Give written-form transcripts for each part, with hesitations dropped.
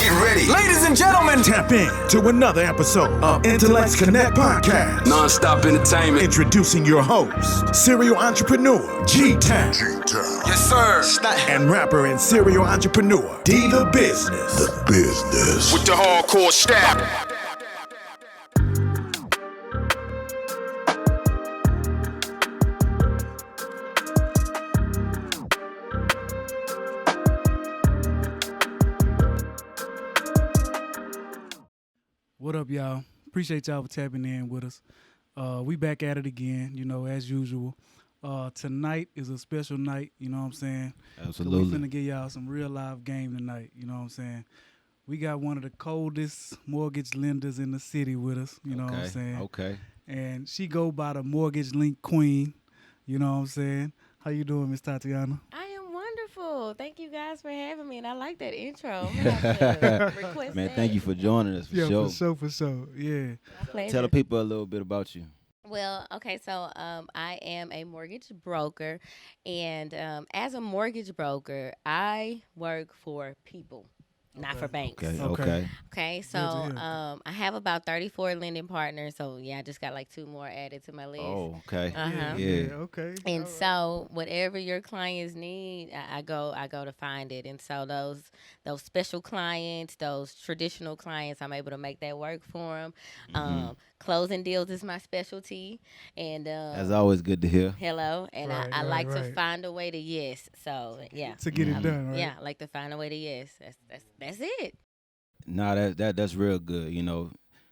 Get ready. Ladies and gentlemen, tap in to another episode of Intellects Connect podcast. Non-stop entertainment. Introducing your host, serial entrepreneur G-Town. Yes, sir. And rapper and serial entrepreneur D the Business. The Business. With the hardcore stab. What up, y'all? Appreciate y'all for tapping in with us. We back at it again, as usual. Tonight is a special night, you know what I'm saying? Absolutely. We're finna give y'all some real live game tonight, you know what I'm saying? We got one of the coldest mortgage lenders in the city with us, you know what I'm saying? Okay. And she go by the Mortgage Link Queen, you know what I'm saying? How you doing, Miss Tatiana? I am wonderful. Thank you guys for having me, and I like that intro. I'm gonna have to request Man, that. thank you for joining us for sure. For sure, yeah. My pleasure. Tell the people a little bit about you. Well, okay, so I am a mortgage broker, and as a mortgage broker, I work for people, not for banks. Okay. Okay, so I have about 34 lending partners. So yeah, I just got like 2 more added to my list. Oh, okay. Uh-huh. Yeah. Okay. And so whatever your clients need, I go to find it. And so those special clients, those traditional clients, I'm able to make that work for them. Closing deals is my specialty, and That's always good to hear. hello. And I like to find a way to yes. So yeah, To get it done, right? yeah, I like to find a way to yes. That's it. Nah, that's real good.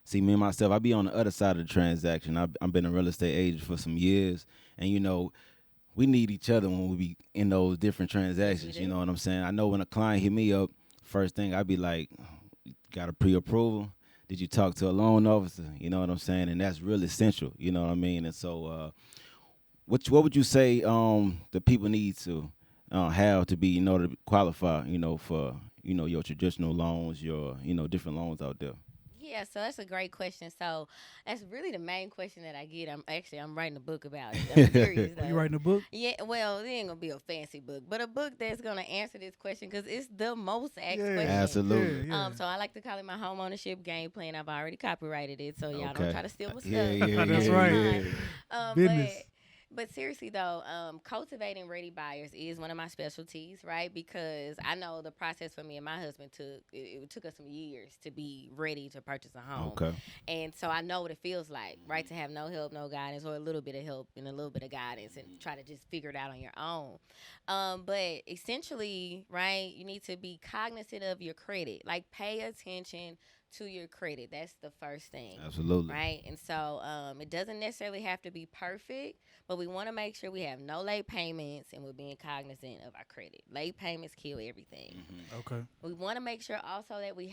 See, me and myself, I be on the other side of the transaction. I've been a real estate agent for some years, and we need each other when we be in those different transactions. You know what I'm saying? I know when a client hit me up, first thing I be like, got a pre-approval? Did you talk to a loan officer? You know what I'm saying? And that's real essential. You know what I mean? And so, what would you say the people need to have to be in order to qualify? For your traditional loans, your different loans out there. Yeah, so that's a great question. So that's really the main question that I get. I'm writing a book about it. I'm serious, though. You writing a book? Yeah, well, it ain't gonna be a fancy book, but a book that's gonna answer this question because it's the most asked question. Absolutely. Yeah. So I like to call it my home ownership game plan. I've already copyrighted it, so y'all Okay. don't try to steal my stuff. Yeah, That's yeah, right. yeah. Business. But seriously though, cultivating ready buyers is one of my specialties, right? Because I know the process for me and my husband it took us some years to be ready to purchase a home. Okay. And so I know what it feels like, right? To have no help, no guidance, or a little bit of help and a little bit of guidance and try to just figure it out on your own. But essentially, right, you need to be cognizant of your credit. Like pay attention to your credit. That's the first thing. Absolutely. Right? And so it doesn't necessarily have to be perfect, but we want to make sure we have no late payments and we're being cognizant of our credit. Late payments kill everything. Okay. We want to make sure also that we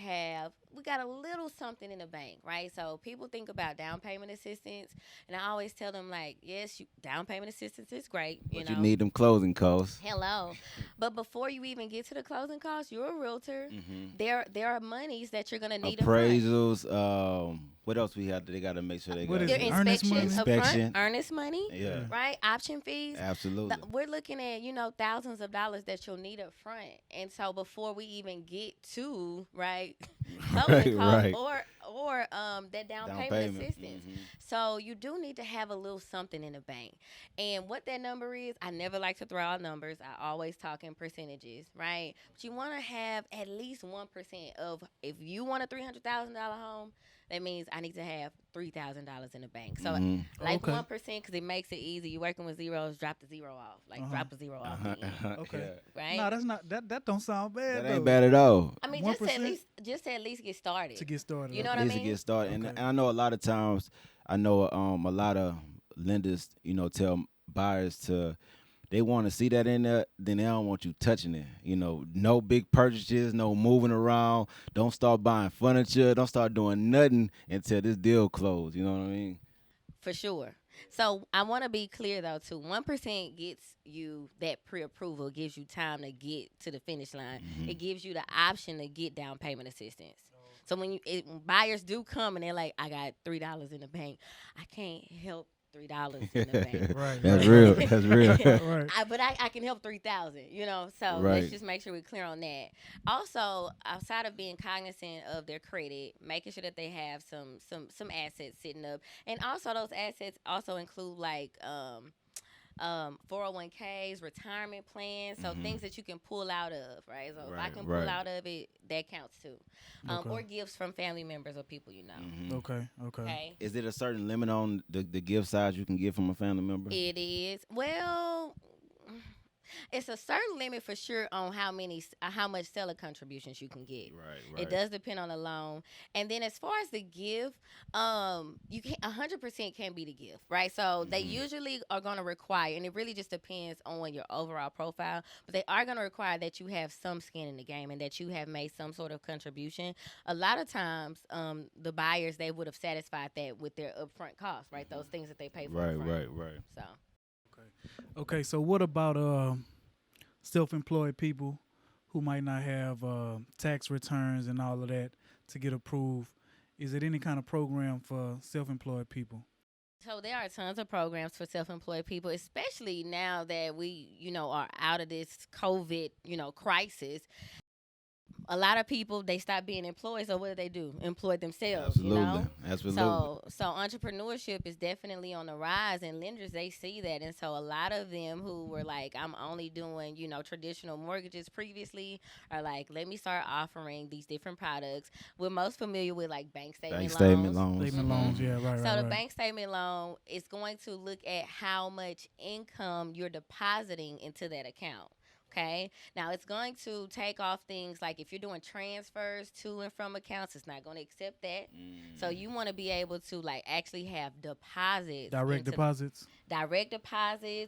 got a little something in the bank, right? So people think about down payment assistance, and I always tell them, like, yes, down payment assistance is great. But you need them closing costs. Hello. But before you even get to the closing costs, you're a realtor. There are monies that you're going to need Appraisals. What else we have? They got to make sure they What got is it? Earnest money? Inspection. Earnest money. Yeah. Right? Option fees. Absolutely. We're looking at, thousands of dollars that you'll need up front. And so before we even get to, right, closing costs or that down payment assistance. So you do need to have a little something in the bank. And what that number is, I never like to throw out numbers. I always talk in percentages, right? But you want to have at least 1% of, if you want a $300,000 home, that means I need to have $3,000 in the bank. So 1%, because it makes it easy. You're working with zeros, drop the zero off. Drop the zero off. Okay. Right? No, that's not that don't sound bad. That ain't bad at all. I mean, just to at least get started. To get started. You know what I mean? To get started. And I know a lot of times, a lot of lenders, tell buyers they want to see that in there, then they don't want you touching it. No big purchases, no moving around. Don't start buying furniture. Don't start doing nothing until this deal closed. You know what I mean? For sure. So I want to be clear, though, too. 1% gets you that pre-approval, gives you time to get to the finish line. It gives you the option to get down payment assistance. So when buyers do come and they're like, I got $3 in the bank, I can't help $3 in the bank. Right. That's real. That's real. Right. But I can help 3,000. So Right. let's just make sure we're clear on that. Also, outside of being cognizant of their credit, making sure that they have some assets sitting up, and also those assets also include like 401ks, retirement plans, so things that you can pull out of, right? So if I can pull out of it, that counts too. Or gifts from family members or people you know. Okay. Is it a certain limit on the gift size you can get from a family member? It is. Well, it's a certain limit for sure on how much seller contributions you can get. Right. It does depend on the loan. And then as far as the gift, you can't 100% can't be the gift, right? So they usually are going to require, and it really just depends on your overall profile, but they are going to require that you have some skin in the game and that you have made some sort of contribution. A lot of times, the buyers, they would have satisfied that with their upfront costs, right? Those things that they pay for upfront. Right. So. Okay, so what about self-employed people who might not have tax returns and all of that to get approved? Is it any kind of program for self-employed people? So there are tons of programs for self-employed people, especially now that we, are out of this COVID, crisis. A lot of people, they stop being employed, so what do? Employ themselves, Absolutely. So entrepreneurship is definitely on the rise, and lenders, they see that. And so a lot of them who were like, I'm only doing, traditional mortgages previously, are like, let me start offering these different products. We're most familiar with like bank statement loans. Statement loans, yeah, right. So the bank statement loan is going to look at how much income you're depositing into that account. Okay. Now it's going to take off things like if you're doing transfers to and from accounts, it's not going to accept that. So you want to be able to like actually have deposits, direct deposits,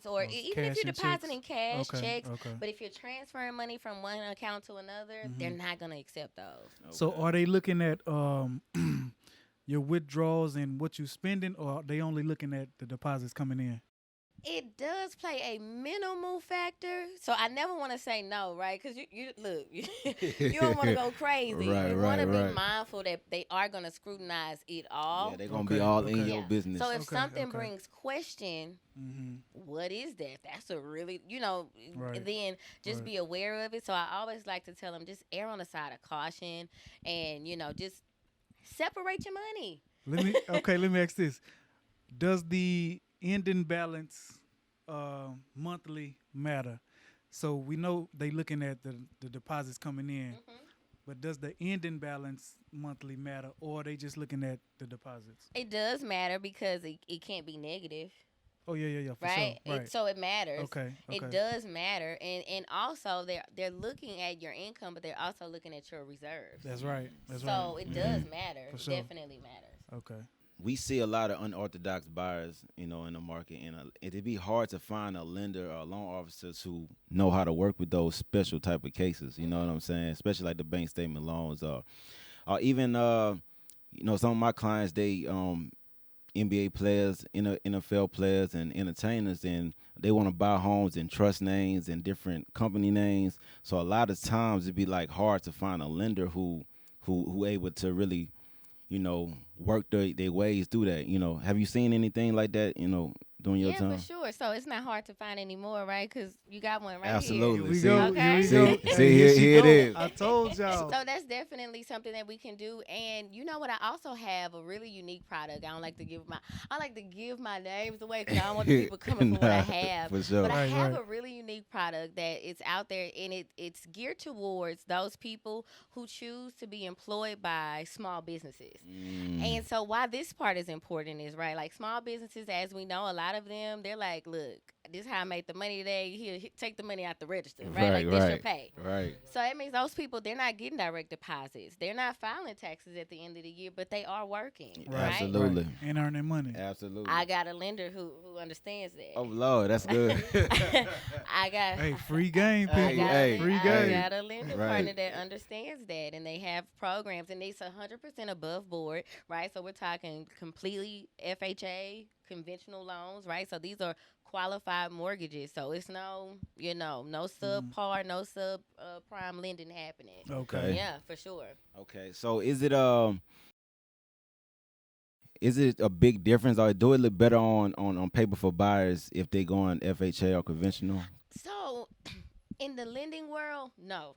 or even if you're depositing cash, checks. Okay. But if you're transferring money from one account to another, they're not going to accept those. So are they looking at your withdrawals and what you're spending, or are they only looking at the deposits coming in? It does play a minimal factor, so I never want to say no, right? Because you look, you don't want to go crazy. You want to be mindful that they are going to scrutinize it all. Yeah, they're going to be all in your business. So if something brings question, what is that? That's a really, then just be aware of it. So I always like to tell them, just err on the side of caution, and just separate your money. Let me ask this: does the ending balance monthly matter? So we know they looking at the deposits coming in, but does the ending balance monthly matter, or are they just looking at the deposits? It does matter because it can't be negative. Oh yeah, for right? Sure. Right. So it matters. Okay. It does matter, and also they're looking at your income, but they're also looking at your reserves. That's right. So it does matter. For sure. Definitely matters. Okay. We see a lot of unorthodox buyers, in the market, and it'd be hard to find a lender or loan officers who know how to work with those special type of cases. You know what I'm saying? Especially like the bank statement loans, or even some of my clients, they NBA players, NFL players, and entertainers, and they want to buy homes in trust names and different company names. So a lot of times it'd be like hard to find a lender who able to really, work their ways through that. Have you seen anything like that, during your time? Yeah, for sure. So it's not hard to find anymore, right? Because you got one right Absolutely. here. Okay. See, here it is. I told y'all. So that's definitely something that we can do. And you know what? I also have a really unique product. I like to give my names away because I don't want the people coming for what I have. For sure. But I have a really unique product that it's out there, and it's geared towards those people who choose to be employed by small businesses. And so why this part is important is, right, like small businesses, as we know, a lot of them, they're like, look, this is how I make the money today. Here, take the money out the register, right? Like, this your pay. Right. So that means those people, they're not getting direct deposits. They're not filing taxes at the end of the year, but they are working, right? Absolutely. Right. And earning money. Absolutely. I got a lender who understands that. Oh, Lord, that's good. Hey, free game, people. Free game. I got a lender partner that understands that, and they have programs, and it's 100% above board, right? So we're talking completely FHA, conventional loans, right? So these are qualified mortgages. So it's no subpar, no prime lending happening. Okay. Yeah, for sure. Okay. So is it Is it a big difference, or do it look better on paper for buyers if they go on FHA or conventional? So, in the lending world, no,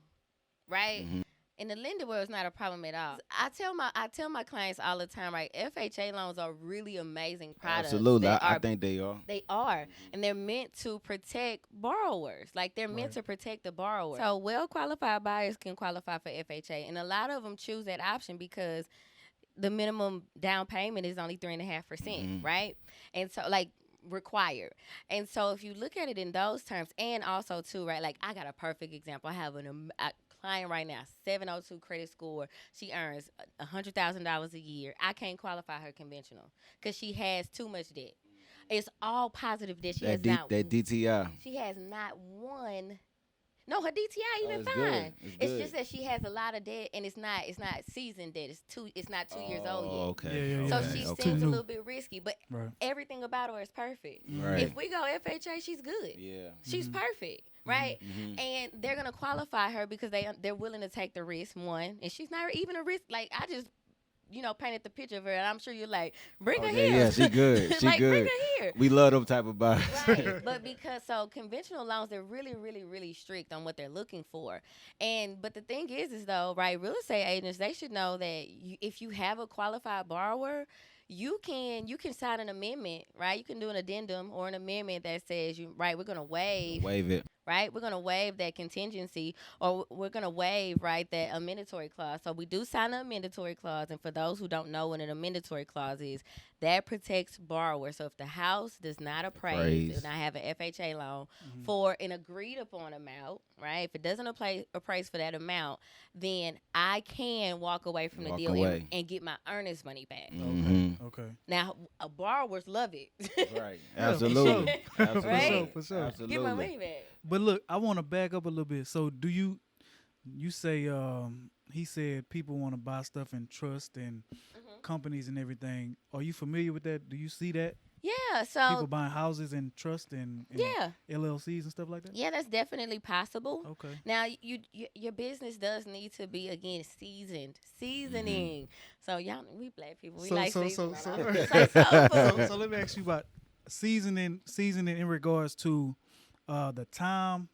right? Mm-hmm. In the lending world, it's not a problem at all. I tell my clients all the time, right? FHA loans are really amazing products. Absolutely, I think they are. They are, and they're meant to protect borrowers. Like they're meant to protect the borrower. So well-qualified buyers can qualify for FHA, and a lot of them choose that option because the minimum down payment is only 3.5%, right? And so like required. And so if you look at it in those terms, and also too, right? Like I got a perfect example. I have a client right now, 702 credit score. She earns $100,000 a year. I can't qualify her conventional because she has too much debt. It's all positive debt. She has not that DTI. She has not one. No, her DTI even it's fine. good. It's just that she has a lot of debt, and it's not seasoned debt. It's not 2 years old yet. Okay. So Okay. she Okay. seems a little bit risky, but Right. everything about her is perfect. Right. If we go FHA, she's good. Yeah. She's perfect, right? And they're gonna qualify her because they're willing to take the risk. One, and she's not even a risk. Like I just, painted the picture of her, and I'm sure you're like, bring her here. Yeah, she good. She like, good. bring her here. We love them type of buyers. Right, but because conventional loans, they're really, really, really strict on what they're looking for, but the thing is though, right? Real estate agents, they should know that if you have a qualified borrower, you can sign an amendment, right? You can do an addendum or an amendment that says we're gonna waive it. right? We're going to waive that contingency, or we're going to waive, right, that amendatory clause. So we do sign an amendatory clause, and for those who don't know what an amendatory clause is, that protects borrowers. So if the house does not appraise, and I have an FHA loan for an agreed upon amount, right? If it doesn't appraise for that amount, then I can walk away from the deal and get my earnest money back. Okay. Now, borrowers love it. Right. Absolutely. Right? For sure. Absolutely. Get my money back. But look, I want to back up a little bit. So do you say he said people want to buy stuff in trust and companies and everything. Are you familiar with that? Do you see that? Yeah, so People buying houses in trust and LLCs and stuff like that? yeah, that's definitely possible. Okay. Now, your business does need to be, again, seasoning. So y'all, we black people, we like seasoning. So So let me ask you about seasoning in regards to the time,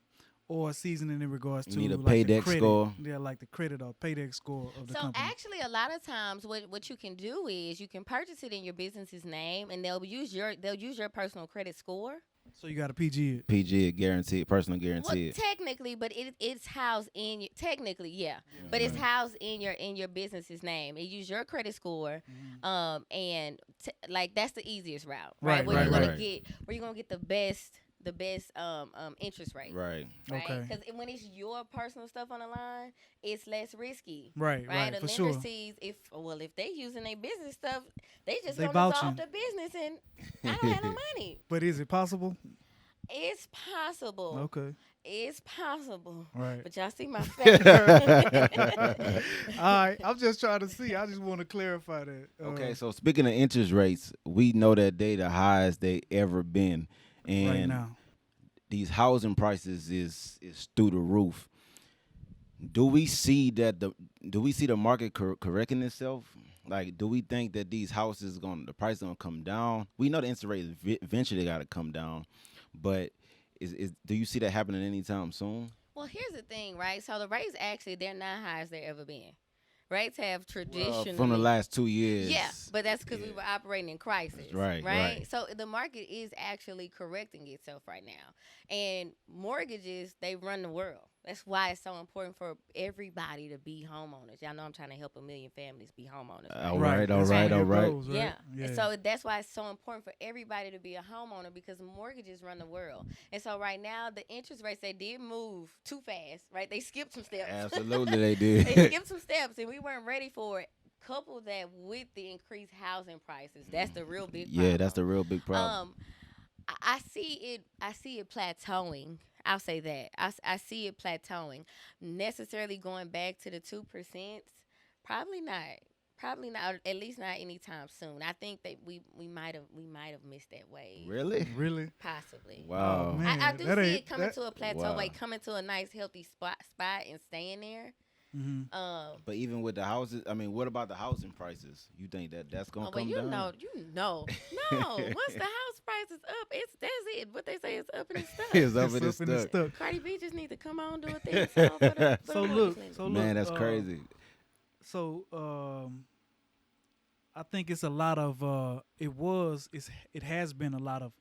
or seasoning in regards to need a like the paydex credit. score. Yeah, like the credit or paydex score of the So company. actually, a lot of times, what you can do is you can purchase it in your business's name, and they'll use your personal credit score. So you got a PG. PG guaranteed, personal Well, guaranteed. technically, but it's housed in your, technically, yeah. But it's housed in your business's name. It use your credit score, and like that's the easiest route, right? Where you're gonna get the best interest rate, Right. Okay. Because when it's your personal stuff on the line, it's less risky, Right. The For lender sure. sees if they using their business stuff, they just They gonna vouching. dissolve the business, and I don't have no money. But is it possible? It's possible. Okay. It's possible. Right. But y'all see my face. All right. I'm just trying to see. I just want to clarify that. Okay, so speaking of interest rates, we know that they the highest they ever been, and right now. these housing prices is through the roof. Do we see the market correcting itself? Like, do we think that these houses the price gonna come down? We know the interest rate eventually got to come down, but do you see that happening anytime soon? Well, here's the thing, right? So the rates actually, they're not high as they've ever been. Rates have traditionally from the last 2 years. Yeah, but that's because we were operating in crisis. Right. So the market is actually correcting itself right now. And mortgages, they run the world. That's why it's so important for everybody to be homeowners. Y'all know I'm trying to help 1 million families be homeowners. All right. That's how it goes, right? Yeah. And so that's why it's so important for everybody to be a homeowner, because mortgages run the world. And so right now, the interest rates, they did move too fast, right? They skipped some steps. Absolutely, they did. They skipped some steps, and we weren't ready for it. Couple that with the increased housing prices, that's the real big problem. Yeah, that's the real big problem. I see it plateauing. I'll say that. I see it plateauing. Necessarily going back to the 2%, probably not. Probably not, or at least not anytime soon. I think that we might have missed that wave. Really? Possibly. Wow. Oh, man, I do that see ain't- it coming that- to a plateau, Wow. like coming to a nice healthy spot and staying there. But even with the houses, I mean, what about the housing prices? You think that's gonna come down? No. Once the house price is up, that's it. What they say is up and it's stuck. It's up and it's stuck. Cardi B just need to come on do a thing song for the So mortgage look, lending. Man, that's crazy. So I think it's a lot of it has been a lot of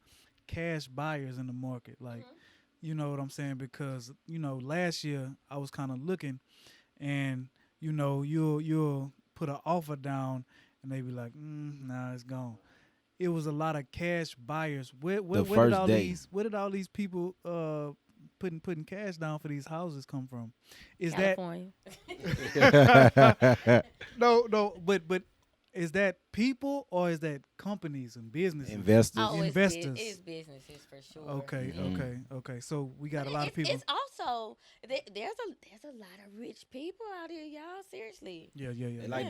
cash buyers in the market. Like, you know what I'm saying? Because, you know, last year I was kind of looking, and, you know, you'll put an offer down and they be like, nah, it's gone. It was a lot of cash buyers. Where did all these people putting cash down for these houses come from? Is California. that no, but is that people or is that companies and businesses? Investors. Oh, Investors. It's businesses for sure. Okay. So we got a lot of people. It's also there's a lot of rich people out here, y'all. Seriously. Yeah.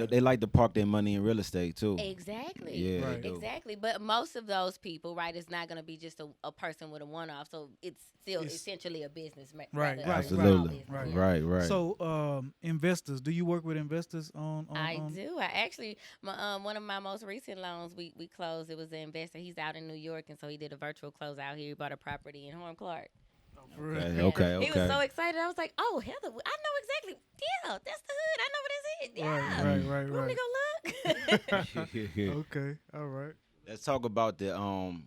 They like to park their money in real estate too. Exactly. Yeah, Right. they do. Exactly. But most of those people, right, it's not going to be just a person with a one-off. So it's still essentially a business. Right. Absolutely. Right. Right. So investors, do you work with investors on I do. I actually, one of my most recent loans we closed. It was an investor. He's out in New York, and so he did a virtual close out here. He bought a property in Horn Clark. Okay. He was so excited. I was like, "Oh, Heather, I know exactly. Yeah, that's the hood. I know what this is. Yeah, Right. You want me to go look?" Okay. All right. Let's talk about the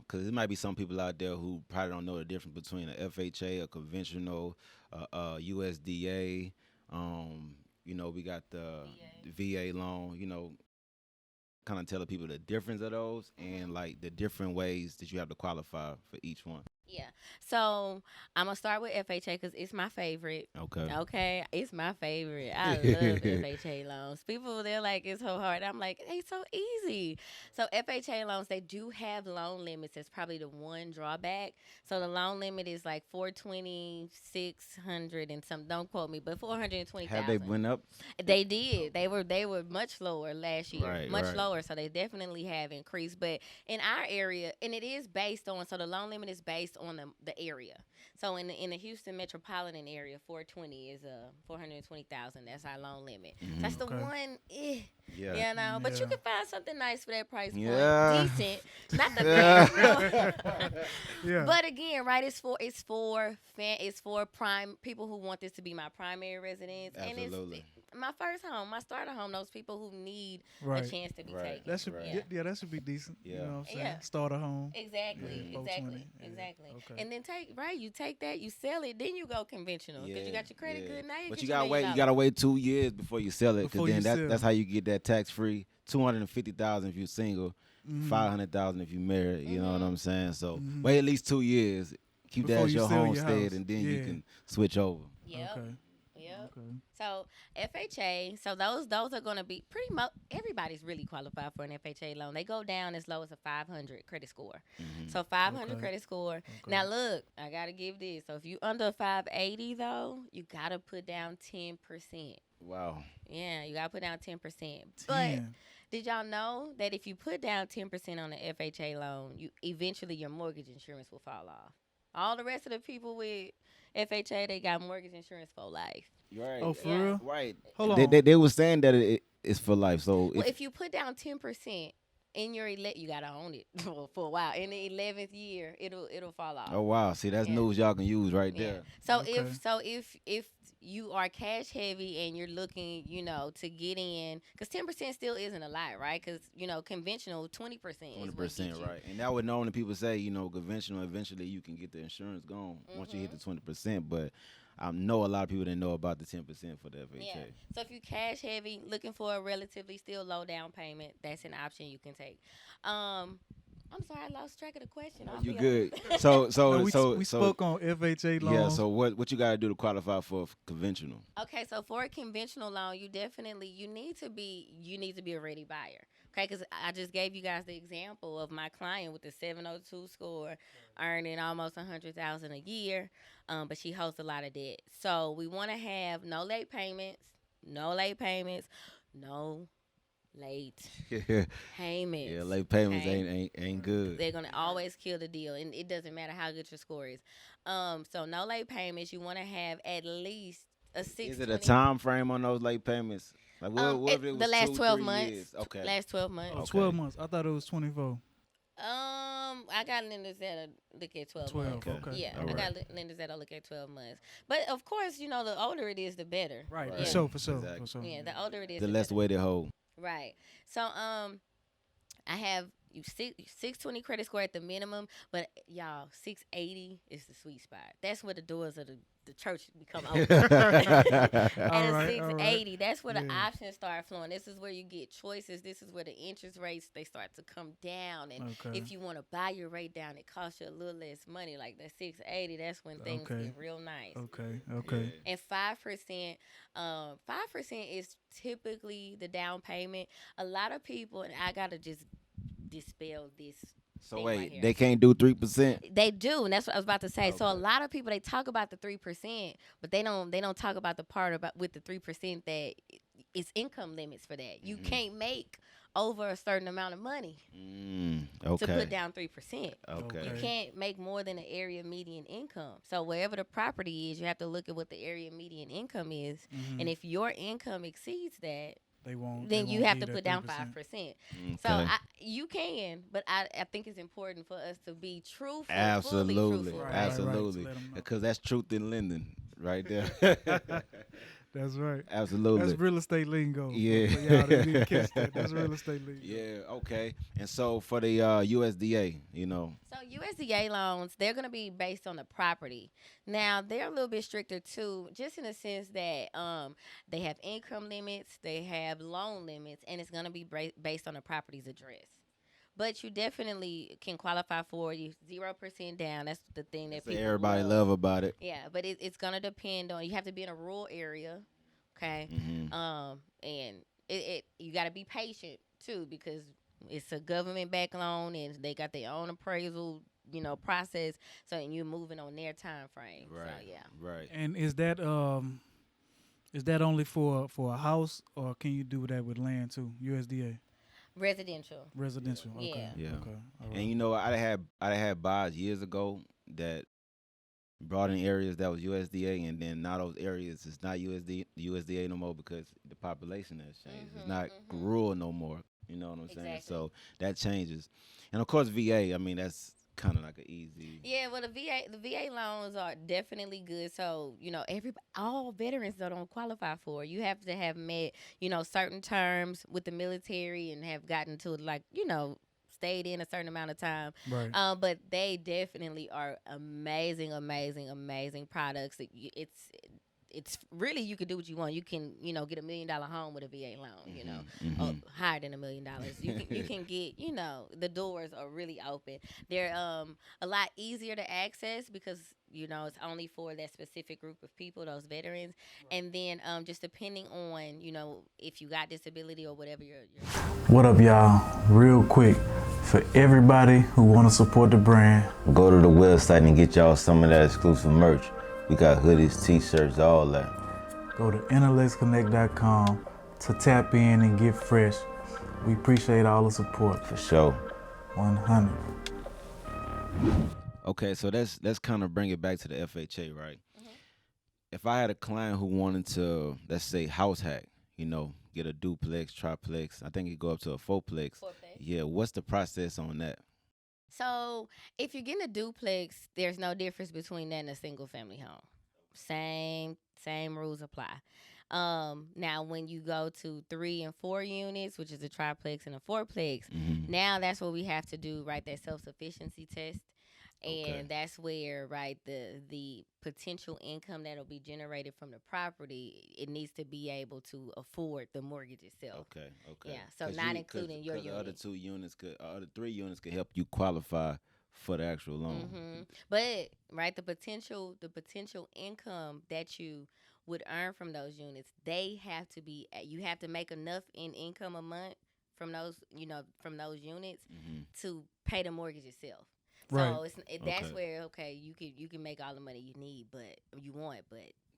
because there might be some people out there who probably don't know the difference between a FHA, a conventional, USDA. You know, we got the VA loan. You know, kind of telling people the difference of those and like the different ways that you have to qualify for each one. Yeah. So I'm gonna start with FHA because it's my favorite. Okay. It's my favorite. I love FHA loans. People, they're like, it's so hard. I'm like, it's so easy. So FHA loans, they do have loan limits. That's probably the one drawback. So the loan limit is like 420, 600 and some. Don't quote me, but 420,000. Have they went up? They did. They were much lower last year. Right. Lower. So they definitely have increased. But in our area, and it is based on. So the loan limit is based on the area. So in the Houston metropolitan area, 420 is 420,000. That's our loan limit. That's the one. You know, but you can find something nice for that price point. Decent, not the best. But again, right? It's for prime people who want this to be my primary residence, Absolutely. and it's my first home, my starter home. Those people who need a chance to be taken. That should be decent. Yeah. You know what I'm saying? Starter home. Exactly. Okay. And then you take that, you sell it, then you go conventional because you got your credit good now. But you gotta wait 2 years before you sell it, because then that's how you get that tax free. $250,000 if you're single, $500,000 if you're married. You know what I'm saying? So wait at least 2 years. Keep Before that as you your sell your homestead, house. and then you can switch over. Yep. Okay. Yep. Okay. So FHA, so those are going to be pretty much everybody's really qualified for an FHA loan. They go down as low as a 500 credit score. So 500 credit score. Now look, I got to give this. So if you under 580 though, you got to put down 10%. Wow. Yeah, you got to put down 10%. But did y'all know that if you put down 10% on the FHA loan, eventually your mortgage insurance will fall off? All the rest of the people with FHA, they got mortgage insurance for life. Right. Oh, for real? Right. Hold on. They were saying that it's for life. So if you put down 10% in your you gotta own it for a while. In the 11th year, it'll fall off. Oh wow! See, that's news y'all can use right there. So if you are cash heavy and you're looking, to get in, because 10% still isn't a lot, right? Because conventional 20%. 20%, right? And that would normally people say, conventional. Eventually, you can get the insurance gone once you hit the 20%, but. I know a lot of people didn't know about the 10% for the FHA. Yeah. So if you cash heavy, looking for a relatively still low down payment, that's an option you can take. I'm sorry, I lost track of the question. You good? So we spoke on FHA loans. Yeah. So what you got to do to qualify for conventional? Okay, so for a conventional loan, you need to be a ready buyer. Okay, because I just gave you guys the example of my client with the 702 score, earning almost $100,000 a year, but she holds a lot of debt. So we want to have no late payments, no late payments. Yeah, late payments ain't good. They're gonna always kill the deal, and it doesn't matter how good your score is. So no late payments. You want to have at least a 620. Is it a time frame on those late payments? Like what if it was the last 2, 12 3 months. years? Okay. Last 12 months. Oh, Okay. 12 months. I thought it was 24. I got lenders that'll look at 12 months. Okay. Yeah, All I right. got lenders that'll look at 12 months. But of course, the older it is, the better. Right. Right. For sure. Exactly. For sure. Yeah, the older it is, The less better. weighted hold. Right. So I have 620 credit score at the minimum, but y'all 680 is the sweet spot. That's where the doors of the church become open. At All a right, 680, that's where the Yeah. options start flowing. This is where you get choices. This is where the interest rates they start to come down. And Okay. if you want to buy your rate down, it costs you a little less money. Like that 680, that's when things Okay. get real nice. Okay. And 5%, 5% is typically the down payment. A lot of people, and I gotta just dispel this. So thing wait, right here. they can't do 3%? They do, and that's what I was about to say. So a Okay. lot of people they talk about the 3%, but they don't talk about the part about with the 3% that it's income limits for that. You can't make over a certain amount of money Okay. to put down 3%. Okay. You can't make more than an area median income. So wherever the property is, you have to look at what the area median income is, and if your income exceeds that, They won't. then they you won't have give to that put down 3%. 5%. Okay. So you can, but I think it's important for us to be truthful. Fully Absolutely. truthful, Right, Absolutely. right, to let 'em know. Because that's truth in lending right there. That's right. Absolutely. That's real estate lingo. Yeah. For y'all that didn't catch that. That's real estate lingo. Yeah, okay. And so for the USDA, So USDA loans, they're going to be based on the property. Now, they're a little bit stricter too, just in the sense that they have income limits, they have loan limits, and it's going to be based on the property's address. But you definitely can qualify for you 0% down. That's the thing that so people everybody love. love about it. Yeah, but it's going to depend on, you have to be in a rural area, okay? And it you got to be patient too, because it's a government-backed loan and they got their own appraisal, process. So and you're moving on their time frame. Right. So yeah. Right. And is that only for a house, or can you do that with land too? USDA Residential. residential. Okay. Yeah. Okay. All right. And I had buys years ago that brought in areas that was USDA, and then now those areas it's not USDA no more because the population has changed. It's not rural no more. You know what I'm saying? Exactly. So that changes. And of course VA, I mean that's kind of like an easy. Yeah, well, the VA loans are definitely good. So all veterans don't qualify for. You have to have met certain terms with the military and have gotten to stayed in a certain amount of time. Right. But they definitely are amazing products. It's really, you can do what you want. You can get $1 million home with a VA loan. Or higher than $1 million. You can get the doors are really open. They're a lot easier to access because it's only for that specific group of people, those veterans. And then just depending on if you got disability or whatever your What up, y'all? Real quick, for everybody who want to support the brand, Go to the website and get y'all some of that exclusive merch. We got hoodies, t-shirts, all that. go to intellectsconnect.com to tap in and get fresh. We appreciate all the support. For sure. 100. Okay, so let's kind of bring it back to the FHA, right? If I had a client who wanted to, let's say, house hack, get a duplex, triplex, I think it go up to a fourplex. Yeah, what's the process on that? So if you're getting a duplex, there's no difference between that and a single family home. Same rules apply. Now when you go to 3 and 4 units, which is a triplex and a fourplex, now that's what we have to do, right? That self-sufficiency test. And that's where, right, the potential income that'll be generated from the property, it needs to be able to afford the mortgage itself. Okay. Yeah, so not including your unit. The other unit. 3 units could help you qualify for the actual loan. But right, the potential income that you would earn from those units, you have to make enough in income a month from those units to pay the mortgage itself. Right. So that's where you can make all the money you need, but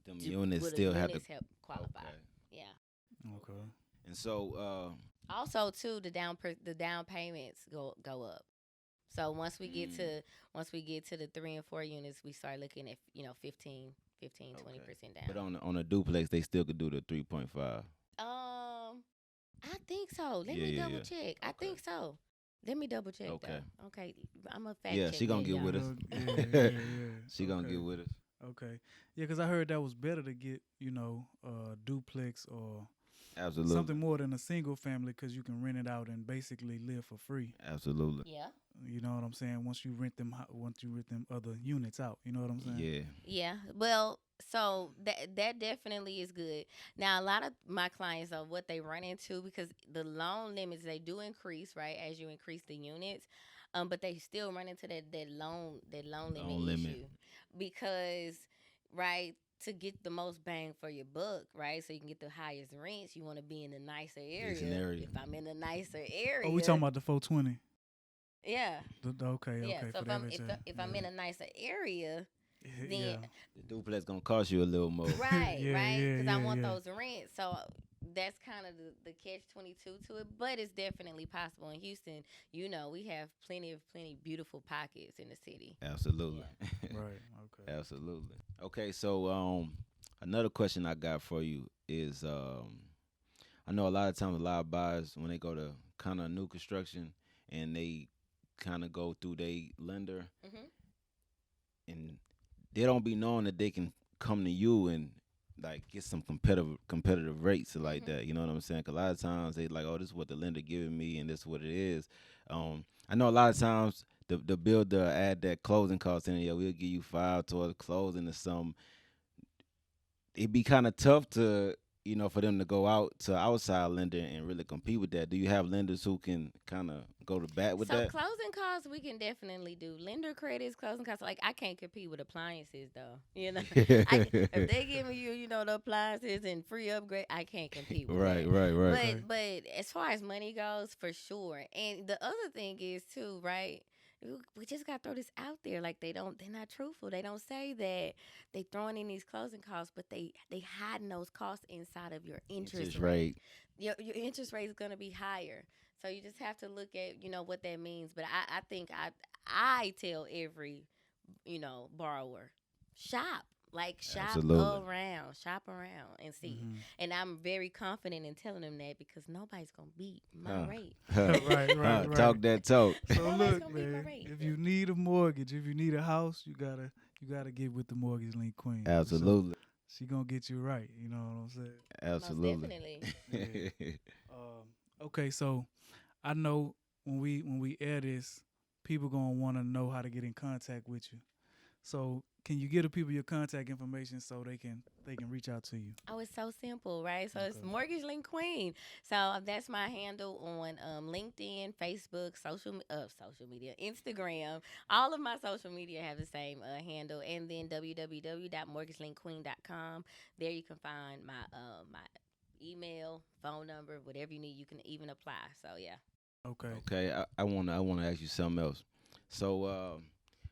Them units still have to help qualify. Okay. Yeah. Okay. And so Also, too, the down payments go up. So once we get to the 3 and 4 units, we start looking at 15 15, 20% down. But on a duplex, they still could do the 3.5. I think so. Let me double check. I think so. Let me double check though. Okay, I'm a fact check. She gonna get with us. Yeah. She gonna get with us. Okay. Yeah, because I heard that was better to get, duplex or Absolutely. something more than a single family, because you can rent it out and basically live for free. Absolutely. Yeah. You know what I'm saying? Once you rent them other units out, you know what I'm saying? Yeah. Yeah. Well, so that definitely is good. Now, a lot of my clients are what they run into, because the loan limits, they do increase, right, as you increase the units. But they still run into that loan limit issue, because, right, to get the most bang for your buck, right, so you can get the highest rents, you want to be in a nicer area. If I'm in a nicer area. Oh, we talking about the 420? Yeah. Okay. Yeah. So if I'm in a nicer area, then the duplex gonna cost you a little more. Right, right. Because I want those rents. So that's kind of the catch-22 to it. But it's definitely possible in Houston. We have plenty beautiful pockets in the city. Absolutely. Yeah. Right. Okay. Absolutely. Okay. So another question I got for you is I know a lot of times a lot of buyers, when they go to kind of new construction and they kind of go through their lender, and they don't be knowing that they can come to you and like get some competitive rates like that. You know what I'm saying? 'Cause a lot of times they like, oh, this is what the lender giving me, and this is what it is. I know a lot of times the builder add that closing cost in. Yeah, we'll give you 5 towards closing or something. It'd be kind of tough to, for them to go out to outside lender and really compete with that. Do you have lenders who can kind of go to bat with that? So closing costs, we can definitely do. Lender credits, closing costs. Like, I can't compete with appliances, though. If they giving you, the appliances and free upgrade, I can't compete with that. Right. But as far as money goes, for sure. And the other thing is, too, right? We just got to throw this out there. Like, they're not truthful. They don't say that they throwing in these closing costs, but they hiding those costs inside of your interest rate. Your interest rate is going to be higher. So you just have to look at, what that means. But I think I tell every, borrower, shop. Like, shop around and see. Mm-hmm. And I'm very confident in telling them that, because nobody's going to beat my rate. Right. Talk that talk. So look, man, if you need a mortgage, if you need a house, you gotta get with the Mortgage Link Queen. Absolutely. So she gonna get you right. You know what I'm saying? Absolutely. Most definitely. Yeah. Okay, so I know when we air this, people gonna want to know how to get in contact with you. So can you give the people your contact information so they can reach out to you? Oh, it's so simple, right? So it's Mortgage Link Queen. So that's my handle on LinkedIn, Facebook, social media, Instagram. All of my social media have the same handle, and then www.mortgagelinkqueen.com. There you can find my email, phone number, whatever you need. You can even apply. So yeah. Okay. I wanna ask you something else. So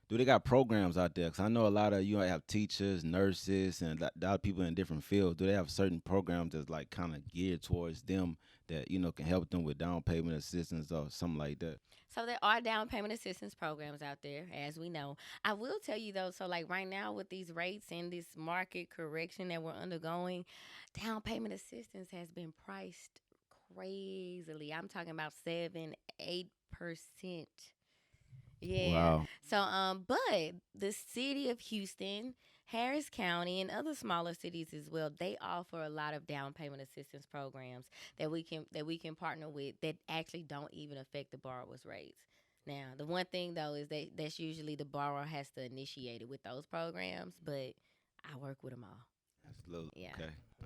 do they got programs out there? Because I know a lot of have teachers, nurses, and a lot of people in different fields. Do they have certain programs that's like kind of geared towards them that can help them with down payment assistance or something like that? So there are down payment assistance programs out there, as we know. I will tell you, though, so like right now with these rates and this market correction that we're undergoing, down payment assistance has been priced crazily. I'm talking about 7-8%. Yeah. Wow. So, but the city of Houston, Harris County, and other smaller cities as well, they offer a lot of down payment assistance programs that we can partner with that actually don't even affect the borrower's rates. Now, the one thing though is that's usually the borrower has to initiate it with those programs, but I work with them all. Absolutely. Yeah.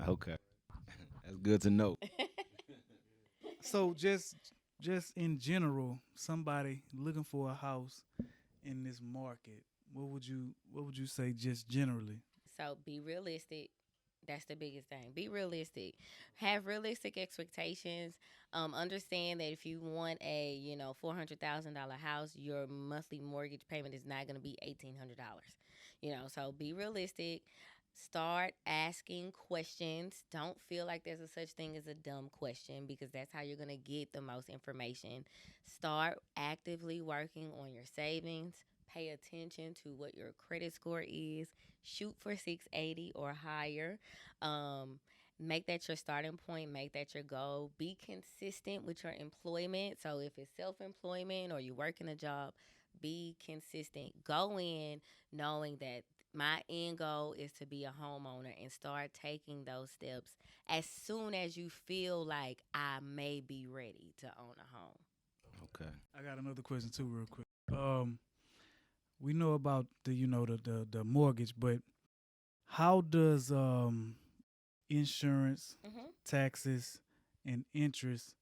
Okay. That's good to know. So just in general, somebody looking for a house in this market, what would you say just generally? So be realistic. That's the biggest thing. Be realistic. Have realistic expectations. Understand that if you want a $400,000 house, your monthly mortgage payment is not going to be $1,800. So be realistic. Start asking questions. Don't feel like there's a such thing as a dumb question, because that's how you're going to get the most information. Start actively working on your savings, pay attention to what your credit score is. Shoot for 680 or higher. Make that your starting point. Make that your goal. Be consistent with your employment. So if it's self-employment or you work in a job, be consistent. Go in knowing that my end goal is to be a homeowner, and start taking those steps as soon as you feel like I may be ready to own a home. Okay. I got another question too, real quick. We know about the mortgage, but how does insurance, taxes, and interest,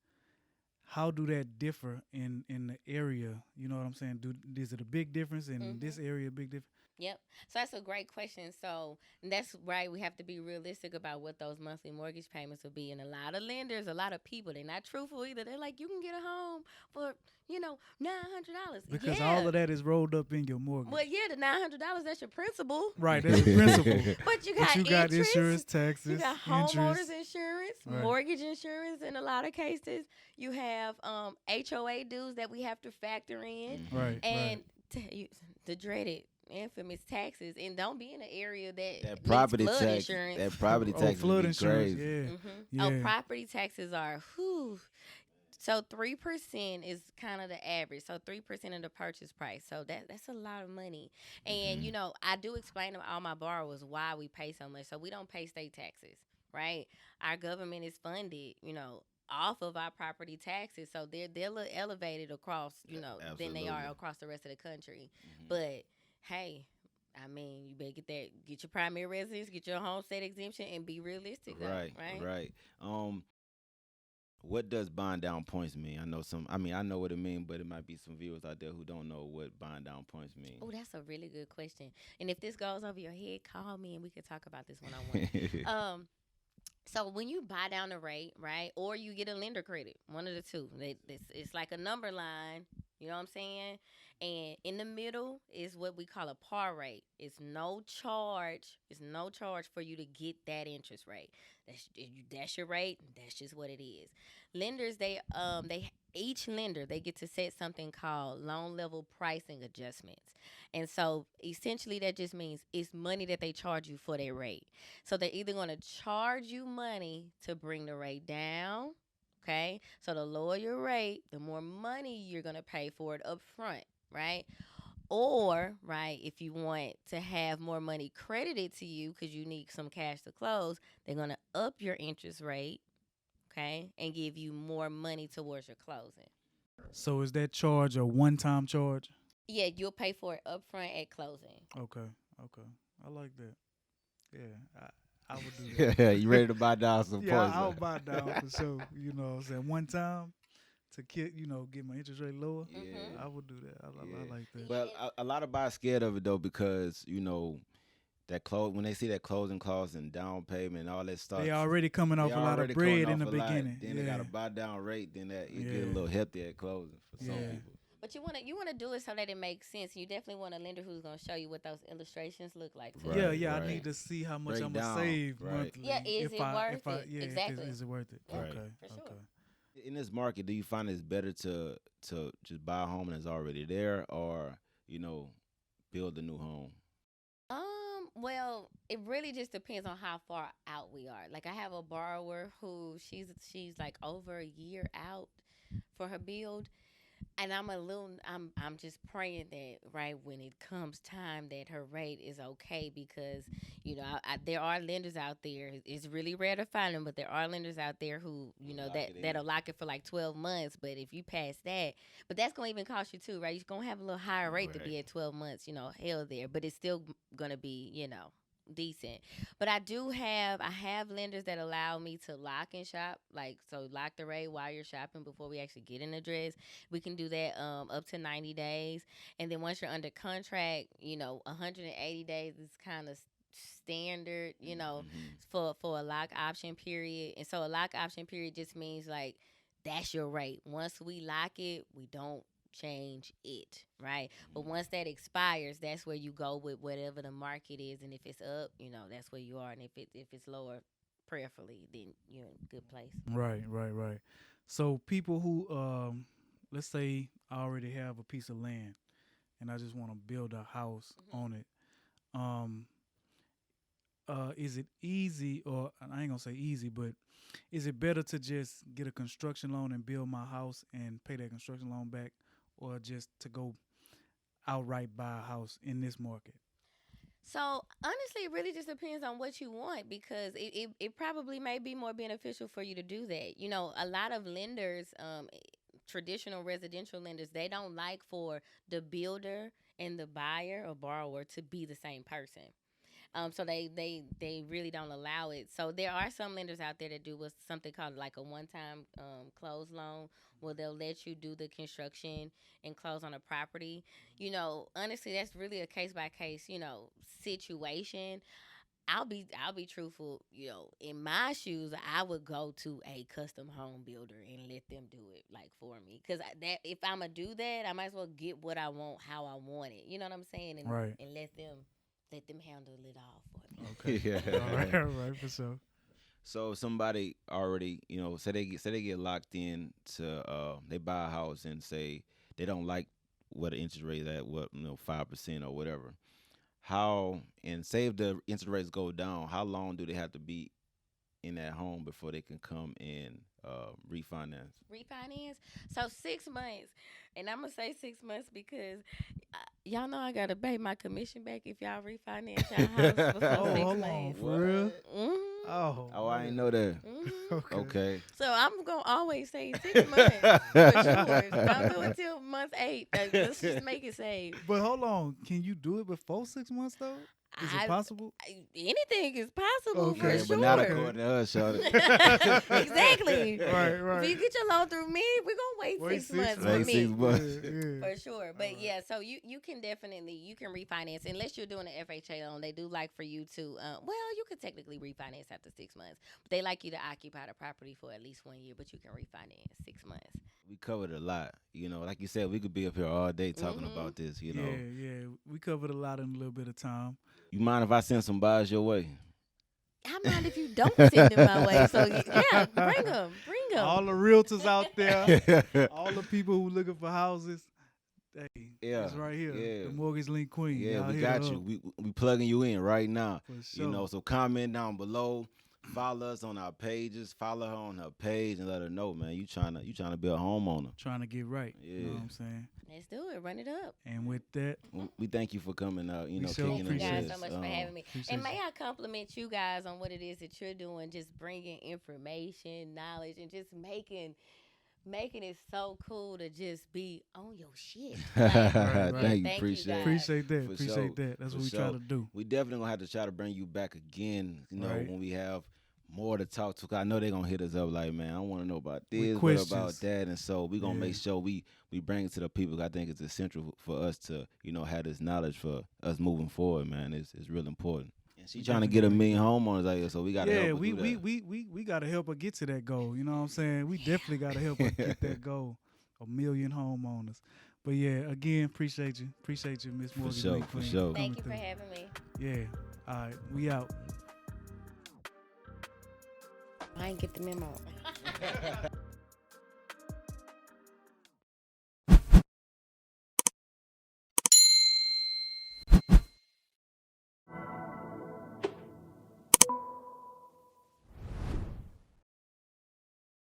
how do that differ in the area? You know what I'm saying? Is it a big difference in this area? A big difference? Yep. So that's a great question. So that's right. We have to be realistic about what those monthly mortgage payments will be. And a lot of lenders, a lot of people, they're not truthful either. They're like, you can get a home for, $900. Because all of that is rolled up in your mortgage. Well, yeah, the $900, that's your principal. Right, that's your principal. But you got interest, insurance, taxes, you got homeowners interest. insurance, Right. mortgage insurance in a lot of cases. You have HOA dues that we have to factor in. Right, and the dreaded infamous taxes, and don't be in an area that property flood tax, insurance. that property tax, flood is insurance, crazy. yeah. Oh, property taxes are whew. So 3% is kind of the average. So 3% of the purchase price. So that's a lot of money. And I do explain to all my borrowers why we pay so much. So we don't pay state taxes, right? Our government is funded, off of our property taxes, so they're a little elevated across, than they are across the rest of the country. But hey, I mean, you better get your primary residence, get your homestead exemption, and be realistic. Right. What does buying down points mean? I know what it means, but it might be some viewers out there who don't know what buying down points mean. Oh, that's a really good question. And if this goes over your head, call me and we can talk about this one-on-one. So when you buy down the rate, right, or you get a lender credit, one of the two, it's like a number line, you know what I'm saying? And in the middle is what we call a par rate. It's no charge. It's no charge for you to get that interest rate. That's your rate. That's just what it is. Lenders, each lender, they get to set something called loan level pricing adjustments. And so essentially that just means it's money that they charge you for their rate. So they're either going to charge you money to bring the rate down, okay? So the lower your rate, the more money you're going to pay for it up front, right? Or, right, if you want to have more money credited to you because you need some cash to close, they're going to up your interest rate, okay, and give you more money towards your closing. So is that charge a one-time charge? Yeah, you'll pay for it up front at closing. Okay. I like that. Yeah, I would do that. You ready to buy down some points? Yeah, I'll buy down for sure. You know what I'm saying? One time to get my interest rate lower, I would do that. I like that. Well, a lot of buyers scared of it, though, because, when they see that closing costs and down payment and all that stuff. They already coming off a lot of bread in the beginning. Then they got a buy down rate, then it get a little hefty at closing for some people. But you wanna do it so that it makes sense. You definitely want a lender who's gonna show you what those illustrations look like too. Right. I need to see how much I'm gonna save monthly. Yeah, is it worth it? Exactly. Is it worth it? Right. Okay. For sure. Okay. In this market, do you find it's better to just buy a home that's already there, or build a new home? Well, it really just depends on how far out we are. Like I have a borrower who she's like over a year out for her build. And I'm just praying that right when it comes time that her rate is okay, because there are lenders out there. It's really rare to find them, but there are lenders out there who that'll lock it for like 12 months. But if you pass that, but that's gonna even cost you too, right? You're gonna have a little higher rate to be at 12 months, held there, but it's still gonna be decent. But I have lenders that allow me to lock and shop, so lock the rate while you're shopping before we actually get an address. We can do that up to 90 days. And then once you're under contract, 180 days is kind of standard, for a lock option period. And so a lock option period just means like that's your rate. Once we lock it, we don't change it, right? But once that expires, that's where you go with whatever the market is, and if it's up, that's where you are, and if it's lower, prayerfully, then you're in a good place. Right. So people who let's say I already have a piece of land and I just want to build a house on it. Is it easy, or I ain't gonna say easy, but is it better to just get a construction loan and build my house and pay that construction loan back, or just to go outright buy a house in this market? So honestly, it really just depends on what you want, because it probably may be more beneficial for you to do that. You know, a lot of lenders, traditional residential lenders, they don't like for the builder and the buyer or borrower to be the same person. So they really don't allow it. So there are some lenders out there that do what's something called like a one-time close loan, where they'll let you do the construction and close on a property. You know, honestly, that's really a case by case, situation. I'll be truthful. You know, in my shoes, I would go to a custom home builder and let them do it like for me. Because that if I'm gonna do that, I might as well get what I want how I want it. You know what I'm saying? And Right. and let them handle it all for me. Okay. Yeah. All right, for sure. So if somebody already, say they get locked in to they buy a house and say they don't like what the interest rate is at, 5% or whatever. And say if the interest rates go down, how long do they have to be in that home before they can come and refinance? So 6 months, and I'm gonna say 6 months because y'all know I gotta pay my commission back if y'all refinance y'all house before 6 hold months. on, for real? Mhm. Oh, I ain't know that. Mhm. Okay. So I'm gonna always say 6 months for sure. Don't do it till month 8. Let's just make it safe. But hold on, can you do it before 6 months though? Is it possible? Anything is possible Okay. for Yeah, sure. but not according to us, shorty. Exactly. Right. If you get your loan through me, we're gonna wait 6 months for Wait me. 6 months. For sure. But yeah, so you can definitely refinance unless you're doing an FHA loan. They do like for you to you could technically refinance after 6 months. But they like you to occupy the property for at least 1 year, but you can refinance 6 months. We covered a lot. Like you said, we could be up here all day talking about this, Yeah. We covered a lot in a little bit of time. You mind if I send some buyers your way? I mind if you don't send them my way. So yeah, bring them. All the realtors out there, all the people who looking for houses, hey, it's right here. Yeah. The Mortgage Link Queen. Yeah, Y'all we hit got her you. up. We plugging you in right now. For sure. So comment down below, follow us on our pages, follow her on her page, and let her know, man, you trying to be a homeowner. Trying to get right. Yeah. You know what I'm saying? Let's do it. Run it up. And with that, We thank you for coming out. We sure kicking Thank you it guys with so us. much for having me. appreciate And may you. I compliment you guys on what it is that you're doing, just bringing information, knowledge, and just making it so cool to just be on your shit. Thank you. Thank Appreciate you it. guys. appreciate that. For Appreciate sure. that. That's For what we sure. try to do. We definitely gonna have to try to bring you back again. Right. When we have more to talk to. 'Cause I know they're gonna hit us up like, man, I want to know about this, what questions. about that, and so we gonna Yeah. make sure we bring it to the people. I think it's essential for us to have this knowledge for us moving forward, man. It's real important. And she trying to get 1 million homeowners out here, so we gotta help her do that. we gotta help her get to that goal. You know what I'm saying? We definitely gotta help her get that goal. 1 million homeowners. But yeah, again, appreciate you, Miss Morgan. sure, Link for Queen, sure. Thank you coming for through. having me. Yeah. All right, we out. I ain't get the memo.